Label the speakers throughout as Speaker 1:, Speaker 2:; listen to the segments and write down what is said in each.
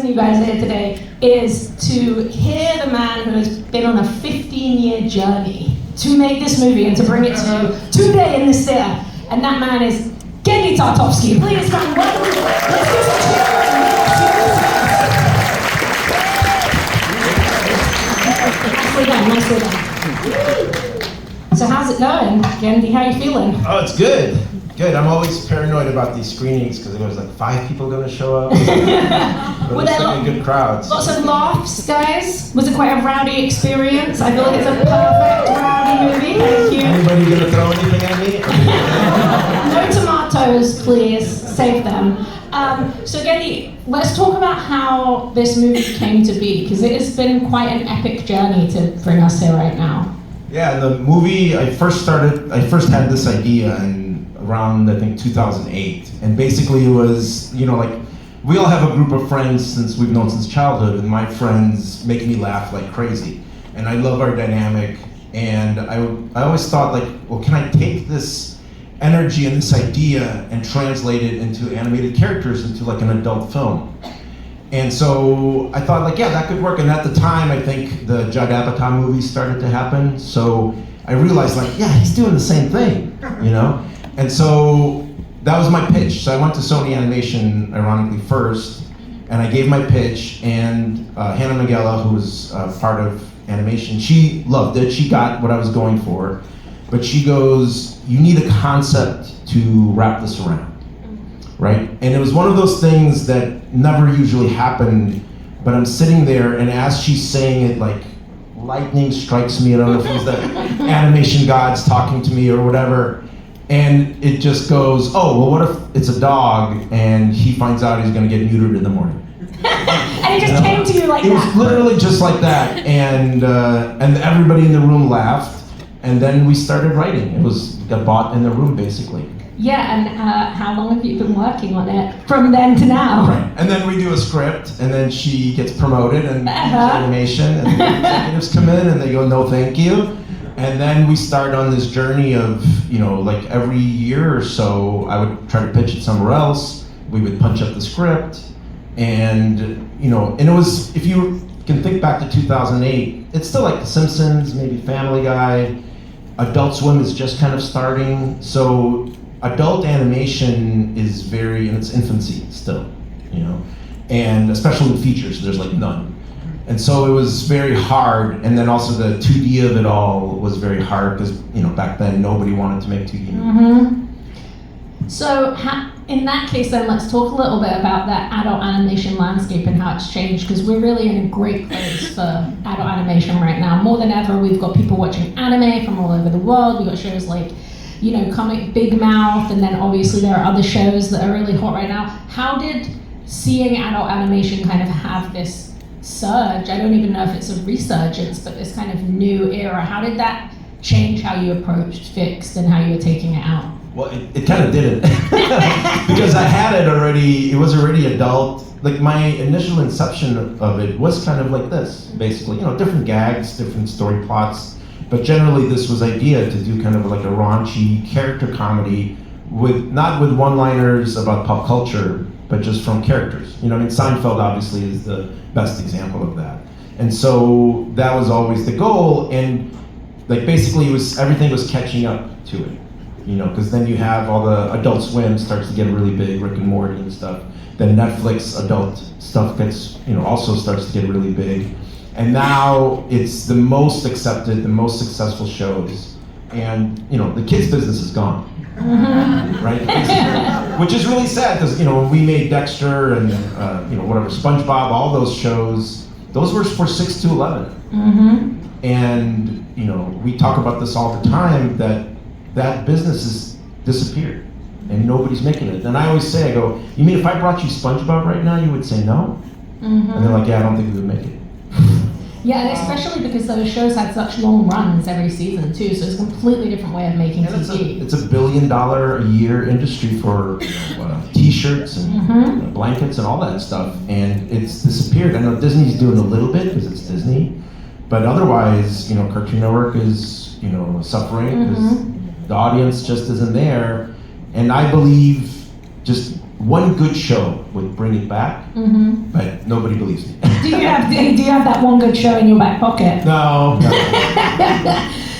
Speaker 1: You guys here today is to hear the man who has been on a 15-year journey to make this movie and to bring it to today in this theater. And that man is Genndy Tartakovsky. Please come welcome. Let's do some cheering. Nicely done. So how's it going, Genndy? How are you feeling?
Speaker 2: Oh, it's good. Good. I'm always paranoid about these screenings because there was like 5 people going to show up. But
Speaker 1: Were
Speaker 2: it's
Speaker 1: there
Speaker 2: like a good crowd.
Speaker 1: Lots of laughs, guys? Was it quite a rowdy experience? I feel like it's a perfect rowdy movie. Thank you.
Speaker 2: Anybody going to throw anything at me?
Speaker 1: No tomatoes, please. Save them. So Genndy, let's talk about how this movie came to be, because it has been quite an epic journey to bring us here right now.
Speaker 2: Yeah, the movie, I first had this idea around, I think, 2008. And basically it was, like, we all have a group of friends since we've known since childhood, and my friends make me laugh like crazy. And I love our dynamic. And I always thought, like, well, can I take this energy and this idea and translate it into animated characters into like an adult film? And so I thought, like, yeah, that could work. And at the time, I think the Judd Apatow movies started to happen. So I realized, like, yeah, he's doing the same thing, And so that was my pitch. So I went to Sony Animation, ironically, first, and I gave my pitch, and Hannah Magella, who was part of animation, she loved it. She got what I was going for. But she goes, you need a concept to wrap this around, right? And it was one of those things that never usually happened, but I'm sitting there, and as she's saying it, like, lightning strikes me. I don't know if it was the animation gods talking to me or whatever. And it just goes, oh, well, what if it's a dog and he finds out he's going to get neutered in the morning?
Speaker 1: And it just came to you like that.
Speaker 2: It was literally just like that. And everybody in the room laughed. And then we started writing. It got bought in the room, basically.
Speaker 1: Yeah, and how long have you been working on it from then to now?
Speaker 2: Right. And then we do a script, and then she gets promoted and animation, and the executives come in and they go, no, thank you. And then we start on this journey of, like every year or so, I would try to pitch it somewhere else. We would punch up the script. And, and it was, if you can think back to 2008, it's still like The Simpsons, maybe Family Guy. Adult Swim is just kind of starting. So adult animation is very in its infancy still, and especially in features, there's like none. And so it was very hard, and then also the 2D of it all was very hard because back then nobody wanted to make 2D movies.
Speaker 1: So in that case then, let's talk a little bit about that adult animation landscape and how it's changed, because we're really in a great place for adult animation right now. More than ever, we've got people watching anime from all over the world. We've got shows like, Comic Big Mouth, and then obviously there are other shows that are really hot right now. How did seeing adult animation kind of have this surge? I don't even know if it's a resurgence, but this kind of new era. How did that change how you approached Fixed and how you were taking it out?
Speaker 2: Well, it kind of didn't. Because I had it already, it was already adult. Like my initial inception of it was kind of like this, basically. Different gags, different story plots. But generally this was idea to do kind of like a raunchy character comedy not with one-liners about pop culture, but just from characters. Seinfeld obviously is the best example of that. And so that was always the goal, and like basically everything was catching up to it. Because then you have all the Adult Swim starts to get really big, Rick and Morty and stuff. Then Netflix adult stuff gets, also starts to get really big. And now it's the most accepted, the most successful shows. And, the kids business is gone. Right? Which is really sad because, when we made Dexter and, whatever, SpongeBob, all those shows, those were for 6 to 11. And, we talk about this all the time, that business has disappeared and nobody's making it. And I always say, I go, you mean if I brought you SpongeBob right now, you would say no? And they're like, yeah, I don't think we would make it.
Speaker 1: Yeah, and especially because those shows had such long runs every season too, so it's a completely different way of making TV.
Speaker 2: It's $1 billion a year industry for t-shirts and blankets and all that stuff, and it's disappeared. I know Disney's doing a little bit because it's Disney, but otherwise, Cartoon Network is, suffering because the audience just isn't there. And I believe just one good show would bring it back, but nobody believes me.
Speaker 1: Do you have that one good show in your back pocket?
Speaker 2: No.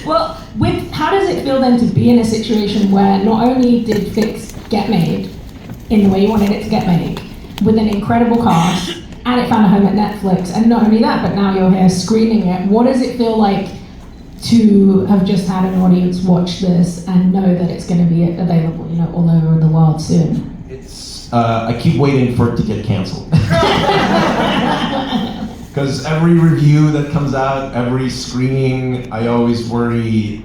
Speaker 1: Well, how does it feel then to be in a situation where not only did Fix get made in the way you wanted it to get made, with an incredible cast, and it found a home at Netflix, and not only that, but now you're here screening it. What does it feel like to have just had an audience watch this and know that it's going to be available, all over the world soon?
Speaker 2: It's I keep waiting for it to get canceled. Because every review that comes out, every screening, I always worry,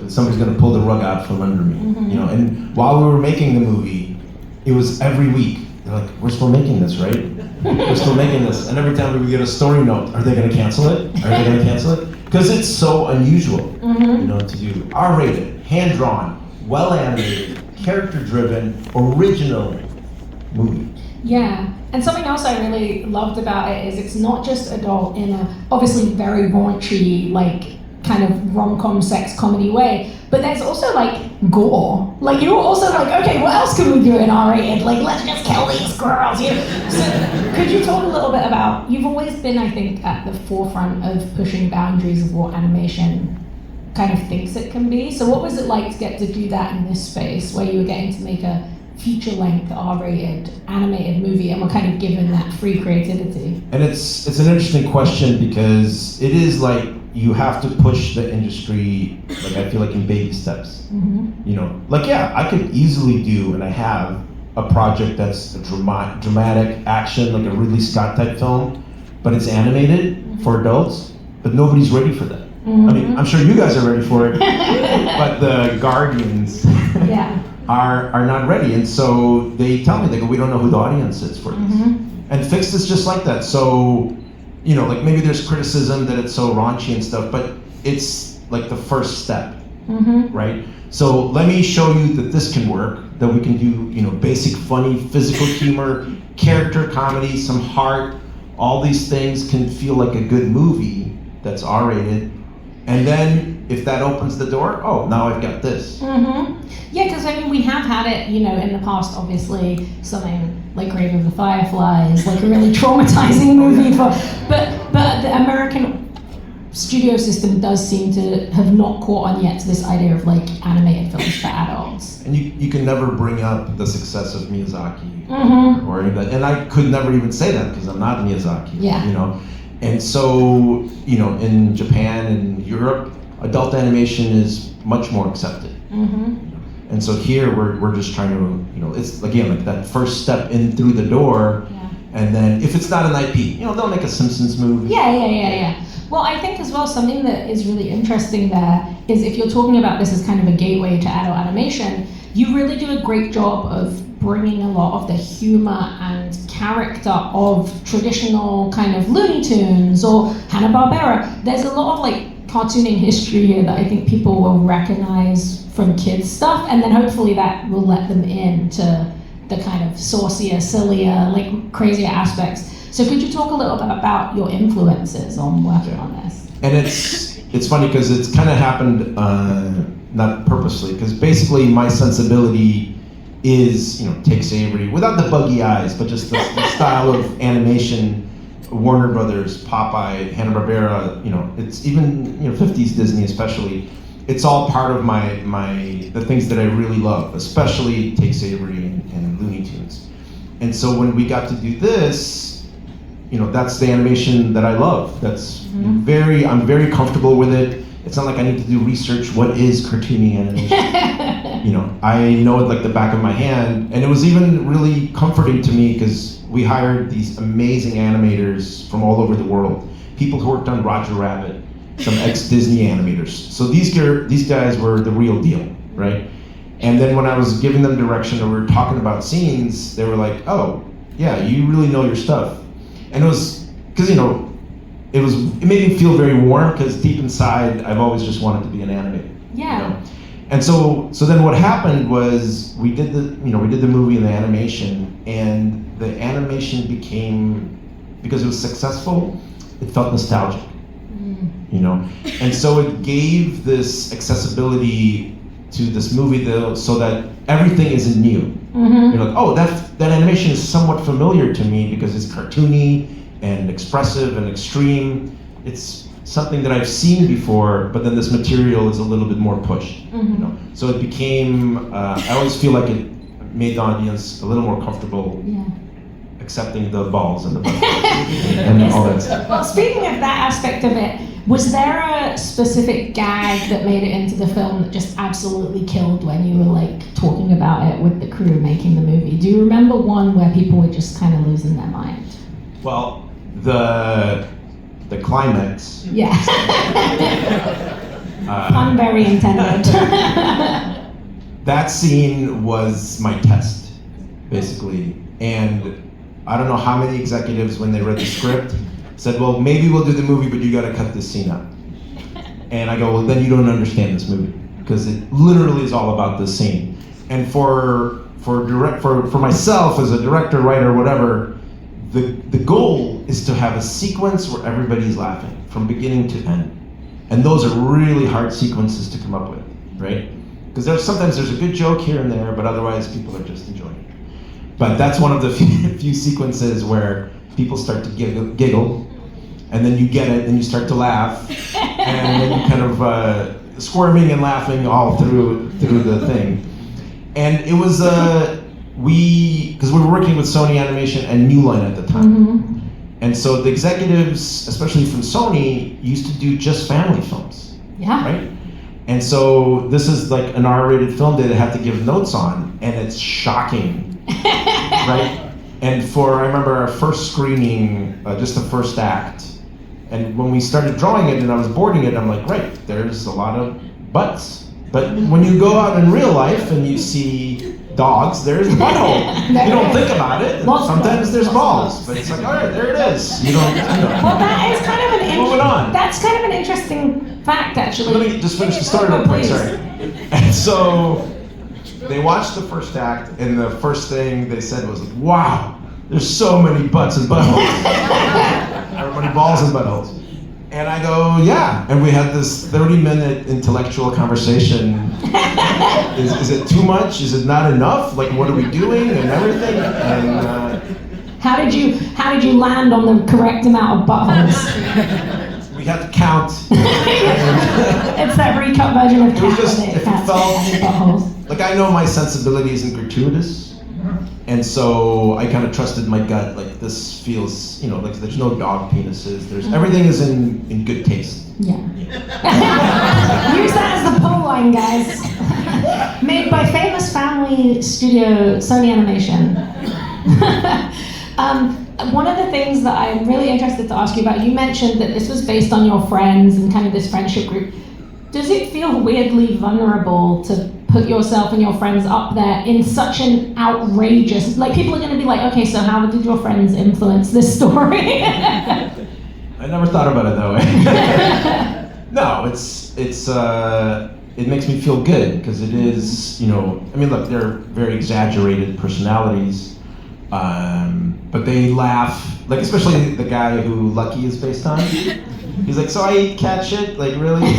Speaker 2: somebody's going to pull the rug out from under me. And while we were making the movie, it was every week. They're like, we're still making this, right? We're still making this. And every time we would get a story note, are they going to cancel it? Are they going to cancel it? Because it's so unusual, to do. R-rated, hand-drawn, well-animated, character-driven, original movie.
Speaker 1: Yeah, and something else I really loved about it is it's not just adult in a obviously very raunchy, kind of rom-com sex comedy way, but there's also gore. You were also okay, what else can we do in R-rated? Let's just kill these girls. So could you talk a little bit about, you've always been, I think, at the forefront of pushing boundaries of what animation kind of thinks it can be. So what was it like to get to do that in this space where you were getting to make a feature-length R-rated animated movie and we're kind of given that free creativity?
Speaker 2: And it's an interesting question because it is you have to push the industry, I feel in baby steps. I could easily do, and I have, a project that's a dramatic action, a Ridley Scott type film, but it's animated for adults, but nobody's ready for that. I mean, I'm sure you guys are ready for it, but the Guardians are not ready. And so they tell me, they go, we don't know who the audience is for this. And Fixed is just like that. So, maybe there's criticism that it's so raunchy and stuff, but it's the first step, right? So let me show you that this can work, that we can do, basic funny physical humor, character comedy, some heart, all these things can feel like a good movie that's R-rated. And then if that opens the door, oh, now I've got this.
Speaker 1: Yeah, because we have had it, in the past, obviously, something like Grave of the Fireflies, a really traumatizing movie but the American studio system does seem to have not caught on yet to this idea of animated films for adults.
Speaker 2: And you can never bring up the success of Miyazaki or any of that. And I could never even say that because I'm not Miyazaki. And so, in Japan and Europe, adult animation is much more accepted. And so here we're just trying to, it's again that first step in through the door. And then if it's not an IP, they'll make a Simpsons movie.
Speaker 1: Yeah. Well, I think as well, something that is really interesting there is if you're talking about this as kind of a gateway to adult animation, you really do a great job of bringing a lot of the humor and character of traditional kind of Looney Tunes or Hanna-Barbera. There's a lot of cartooning history here that I think people will recognize from kids stuff, and then hopefully that will let them into the kind of saucier, sillier, crazier aspects. So could you talk a little bit about your influences on working on this?
Speaker 2: And it's funny because it's kind of happened not purposely, because basically my sensibility is, Tex Avery, without the buggy eyes, but just the style of animation, Warner Brothers, Popeye, Hanna-Barbera, it's even, 50s Disney especially. It's all part of the things that I really love, especially Tex Avery and Looney Tunes. And so when we got to do this, that's the animation that I love. That's I'm very comfortable with it. It's not like I need to do research. What is cartoony animation? I know it like the back of my hand. And it was even really comforting to me because we hired these amazing animators from all over the world. People who worked on Roger Rabbit, some ex-Disney animators. So these guys were the real deal, right? And then when I was giving them direction or we were talking about scenes, they were like, oh, yeah, you really know your stuff. And it was, because it made me feel very warm because deep inside, I've always just wanted to be an animator.
Speaker 1: Yeah.
Speaker 2: And so then what happened was we did the movie and the animation, and the animation became, because it was successful, it felt nostalgic. And so it gave this accessibility to this movie so that everything isn't new. You're like, oh, that animation is somewhat familiar to me because it's cartoony and expressive and extreme. It's something that I've seen before, but then this material is a little bit more pushed. You know? So it became, I always feel like it made the audience a little more comfortable accepting the balls and the butt and all that stuff.
Speaker 1: Well, speaking of that aspect of it, was there a specific gag that made it into the film that just absolutely killed when you were like talking about it with the crew making the movie? Do you remember one where people were just kind of losing their mind?
Speaker 2: Well, the climax.
Speaker 1: Yeah. Pun very intended.
Speaker 2: That scene was my test, basically. And I don't know how many executives, when they read the script, said, well, maybe we'll do the movie, but you gotta cut this scene out. And I go, well, then you don't understand this movie, because it literally is all about this scene. And for myself as a director, writer, whatever, the goal is to have a sequence where everybody's laughing from beginning to end. And those are really hard sequences to come up with, right? Because sometimes there's a good joke here and there, but otherwise people are just enjoying it. But that's one of the few sequences where people start to giggle, and then you get it, and you start to laugh, and then you kind of squirming and laughing all through the thing. And it was because we were working with Sony Animation and New Line at the time, and so the executives, especially from Sony, used to do just family films, right? And so this is like an R-rated film that they had to give notes on, and it's shocking. Right? And I remember our first screening, just the first act, and when we started drawing it and I was boarding it, I'm like, right, there's a lot of butts. But when you go out in real life and you see dogs, there's a butthole. You don't think about it. Sometimes there's balls, but it's like, all right, there it is. You don't.
Speaker 1: Well, that is kind of that's kind of an interesting fact, actually.
Speaker 2: Let me just finish the story real quick. Sorry. And so they watched the first act, and the first thing they said was, like, wow, there's so many butts and buttholes. So many balls and buttholes. And I go, yeah. And we had this 30-minute intellectual conversation. Is it too much? Is it not enough? Like, what are we doing and everything? And
Speaker 1: how did you land on the correct amount of buttholes?
Speaker 2: We had to count.
Speaker 1: It's that recut version of
Speaker 2: it was just, if it felt
Speaker 1: buttholes.
Speaker 2: Like, I know my sensibility isn't gratuitous, and so I kind of trusted my gut. Like, this feels, like there's no dog penises. Everything is in good taste.
Speaker 1: Yeah. Use that as the pull line, guys. Made by famous family studio Sony Animation. One of the things that I'm really interested to ask you about, you mentioned that this was based on your friends and kind of this friendship group. Does it feel weirdly vulnerable to put yourself and your friends up there in such an outrageous, like people are going to be like, okay, so how did your friends influence this story?
Speaker 2: I never thought about it that way. No, it makes me feel good because it is, look, they're very exaggerated personalities, but they laugh, like especially the guy who Lucky is based on. He's like, so I eat cat shit? Like, really?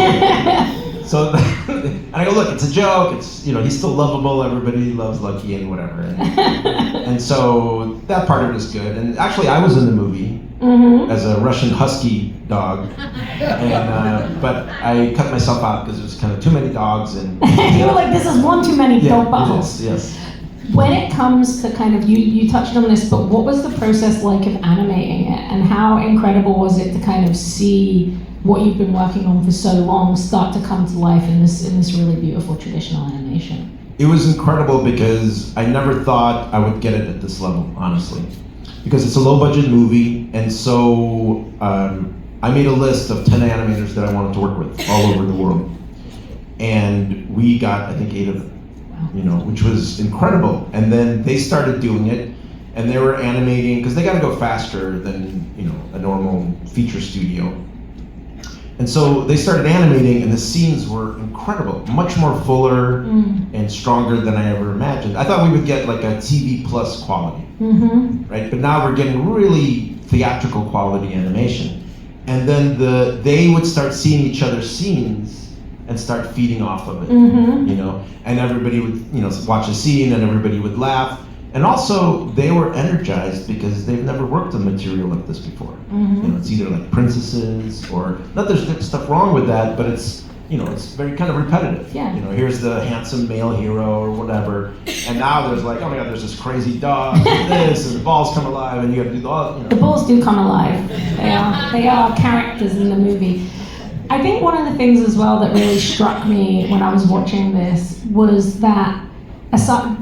Speaker 2: So, and I go, look, it's a joke. It's, he's still lovable. Everybody loves Lucky and whatever. And so that part of it is good. And actually, I was in the movie as a Russian husky dog. And, but I cut myself out because there was kind of too many dogs. And
Speaker 1: you were like, this is one too many dog buttholes.
Speaker 2: Yes.
Speaker 1: When it comes to kind of, you touched on this, but what was the process like of animating it? And how incredible was it to kind of see what you've been working on for so long start to come to life in this really beautiful traditional animation?
Speaker 2: It was incredible because I never thought I would get it at this level, honestly. Because it's a low budget movie, and so I made a list of 10 animators that I wanted to work with all over the world. And we got, I think, 8 of them. Which was incredible. And then they started doing it, and they were animating, because they got to go faster than, a normal feature studio. And so they started animating, and the scenes were incredible, much more fuller and stronger than I ever imagined. I thought we would get like a TV plus quality, right? But now we're getting really theatrical quality animation. And then they would start seeing each other's scenes, and start feeding off of it,
Speaker 1: Mm-hmm.
Speaker 2: you know, and everybody would, you know, watch a scene and everybody would laugh. And also, they were energized because they've never worked on material like this before.
Speaker 1: Mm-hmm.
Speaker 2: You know, it's either like princesses or, not there's stuff wrong with that, but it's, you know, it's very kind of repetitive.
Speaker 1: Yeah.
Speaker 2: You know, here's the handsome male hero or whatever, and now there's like, oh my God, there's this crazy dog, and this, and the balls come alive, and you have to do the, you know.
Speaker 1: The balls do come alive. They are characters in the movie. I think one of the things as well that really struck me when I was watching this was that,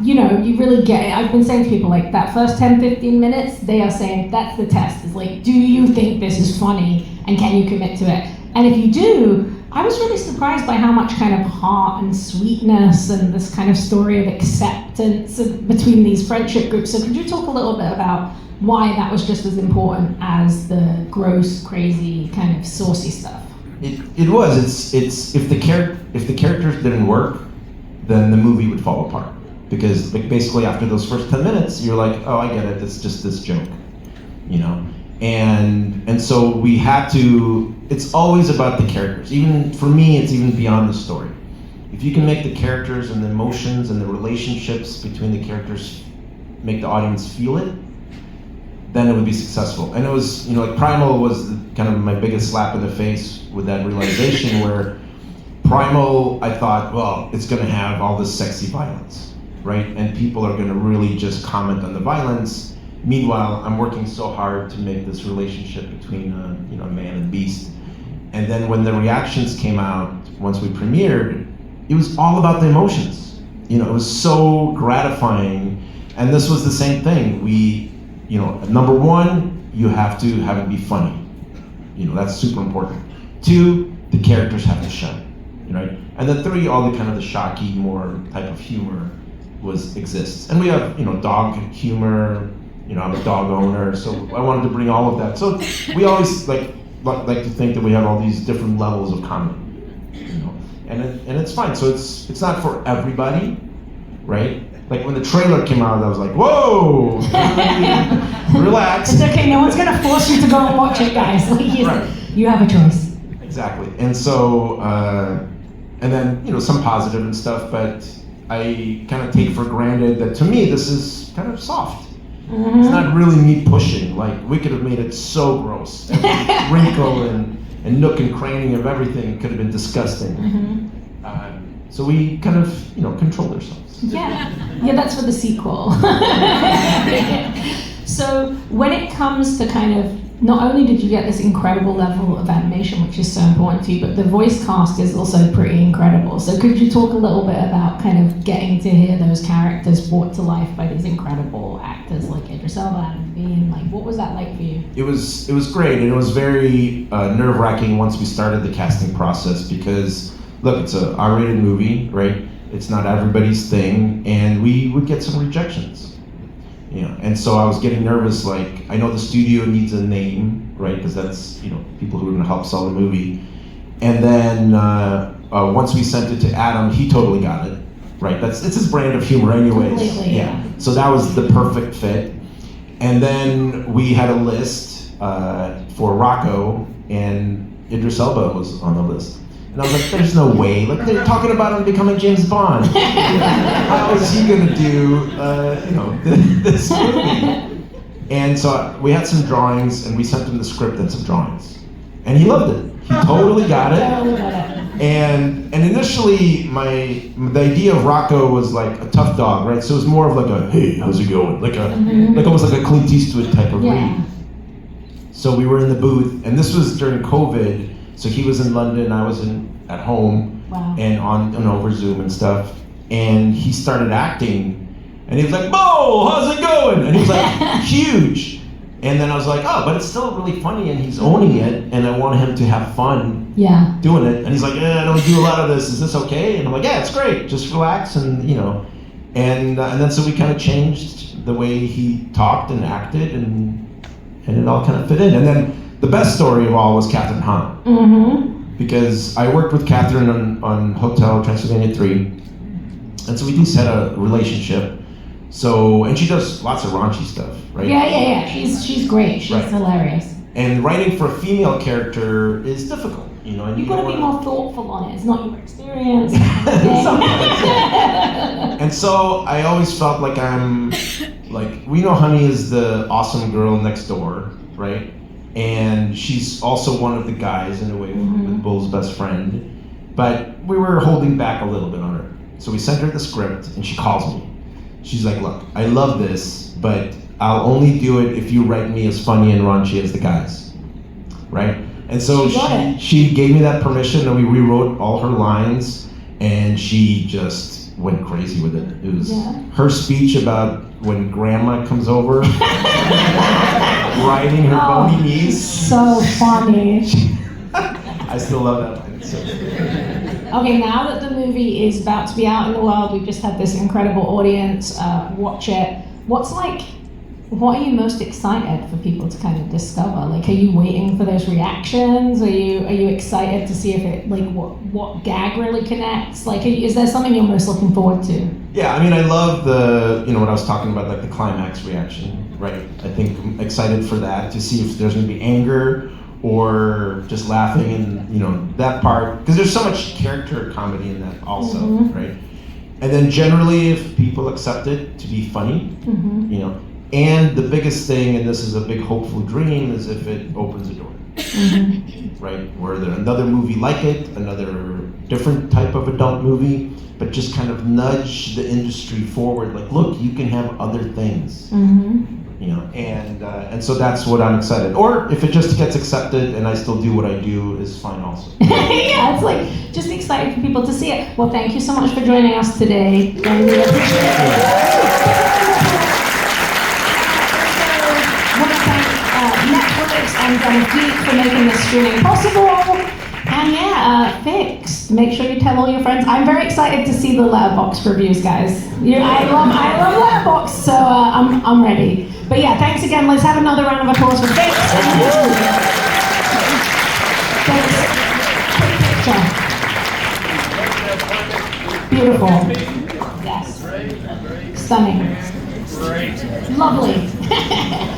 Speaker 1: you know, you really get it. I've been saying to people, like, that first 10, 15 minutes, they are saying that's the test. It's like, do you think this is funny and can you commit to it? And if you do, I was really surprised by how much kind of heart and sweetness and this kind of story of acceptance between these friendship groups. So could you talk a little bit about why that was just as important as the gross, crazy, kind of saucy stuff?
Speaker 2: It was. It's if the characters didn't work, then the movie would fall apart. Because like, basically after those first 10 minutes, you're like, oh, I get it. It's just this joke, you know. And so we had to. It's always about the characters. Even for me, it's even beyond the story. If you can make the characters and the emotions and the relationships between the characters make the audience feel it, then it would be successful. And it was, you know, like Primal was kind of my biggest slap in the face with that realization where Primal, I thought, well, it's gonna have all this sexy violence, right? And people are gonna really just comment on the violence. Meanwhile, I'm working so hard to make this relationship between, you know, man and beast. And then when the reactions came out, once we premiered, it was all about the emotions. You know, it was so gratifying. And this was the same thing. You know, number one, you have to have it be funny. You know, that's super important. Two, the characters have to shine, right? And then three, all the kind of the shocky, more type of humor exists. And we have, you know, dog humor. You know, I'm a dog owner, so I wanted to bring all of that. So we always like to think that we have all these different levels of comedy, you know, and it's fine. So it's not for everybody, right? Like when the trailer came out, I was like, whoa, relax.
Speaker 1: It's okay, no one's gonna force you to go and watch it, guys. Like you have a choice.
Speaker 2: Exactly, and so and then, you know, some positive and stuff, but I kind of take for granted that to me this is kind of soft.
Speaker 1: Mm-hmm.
Speaker 2: It's not really me pushing. Like, we could have made it so gross. Every wrinkle and nook and cranny of everything could have been disgusting.
Speaker 1: Mm-hmm.
Speaker 2: So we kind of, you know, controlled ourselves.
Speaker 1: Yeah, that's for the sequel. So when it comes to kind of, not only did you get this incredible level of animation, which is so important to you, but the voice cast is also pretty incredible. So could you talk a little bit about kind of getting to hear those characters brought to life by these incredible actors like Idris Elba and Bean? Like, what was that like for you?
Speaker 2: It was great, and it was very nerve-wracking once we started the casting process because, look, it's a R-rated movie, right? It's not everybody's thing, and we would get some rejections. You know, and so I was getting nervous, like, I know the studio needs a name, right? Because that's, you know, people who are gonna help sell the movie. And then once we sent it to Adam, he totally got it, right? It's his brand of humor anyways.
Speaker 1: Completely,
Speaker 2: yeah. So that was the perfect fit. And then we had a list for Rocco, and Idris Elba was on the list. And I was like, there's no way. Like, they're talking about him becoming James Bond. How is he gonna do, you know, this movie? And so we had some drawings, and we sent him the script and some drawings. And he loved it. He totally got it. And initially, the idea of Rocco was like a tough dog, right? So it was more of like a, hey, how's it going? Like almost like a Clint Eastwood type of read. So we were in the booth, and this was during COVID. So he was in London, I was at home, and over Zoom and stuff. And he started acting, and he was like, "Bo, how's it going?" And he was like, huge. And then I was like, oh, but it's still really funny, and he's owning it, and I want him to have fun doing it. And he's like, I don't do a lot of this. Is this okay? And I'm like, yeah, it's great. Just relax, and you know. And then so we kind of changed the way he talked and acted, and it all kind of fit in. And then the best story of all was Catherine Hahn.
Speaker 1: Mm-hmm.
Speaker 2: Because I worked with Catherine on Hotel Transylvania 3. And so we just had a relationship. So, and she does lots of raunchy stuff, right?
Speaker 1: Yeah. She's great. She's hilarious.
Speaker 2: And writing for a female character is difficult, you know. And
Speaker 1: You've got to be more thoughtful on it. It's not your experience.
Speaker 2: And so I always felt like we know Honey is the awesome girl next door, right? And she's also one of the guys in a way, with Bull's best friend. But we were holding back a little bit on her. So we sent her the script, and she calls me. She's like, look, I love this, but I'll only do it if you write me as funny and raunchy as the guys, right? And so she gave me that permission, and we rewrote all her lines, and she just went crazy with it. It was her speech about when grandma comes over, riding her bony knees.
Speaker 1: So funny.
Speaker 2: I still love that line. It's so good.
Speaker 1: Okay, now that the movie is about to be out in the world, we've just had this incredible audience watch it. What are you most excited for people to kind of discover? Like, are you waiting for those reactions? Are you excited to see if it, like, what gag really connects? Like, is there something you're most looking forward to?
Speaker 2: Yeah, I mean, I love what I was talking about, like the climax reaction, right? I think I'm excited for that, to see if there's going to be anger or just laughing, and that part, because there's so much character comedy in that also, right? And then generally, if people accept it to be funny, and the biggest thing, and this is a big hopeful dream, is if it opens a door, right? Where there's another movie like it, another different type of adult movie, but just kind of nudge the industry forward. Like, look, you can have other things, and so that's what I'm excited. Or if it just gets accepted and I still do what I do, is fine also.
Speaker 1: Yeah, it's like just excited for people to see it. Well, thank you so much for joining us today, and we appreciate it. And Genndy for making this screening possible. And Fix. Make sure you tell all your friends. I'm very excited to see the Letterboxd reviews, guys. I love Letterboxd, so I'm ready. But yeah, thanks again. Let's have another round of applause for Fix. Beautiful. Yes. Stunning. Lovely.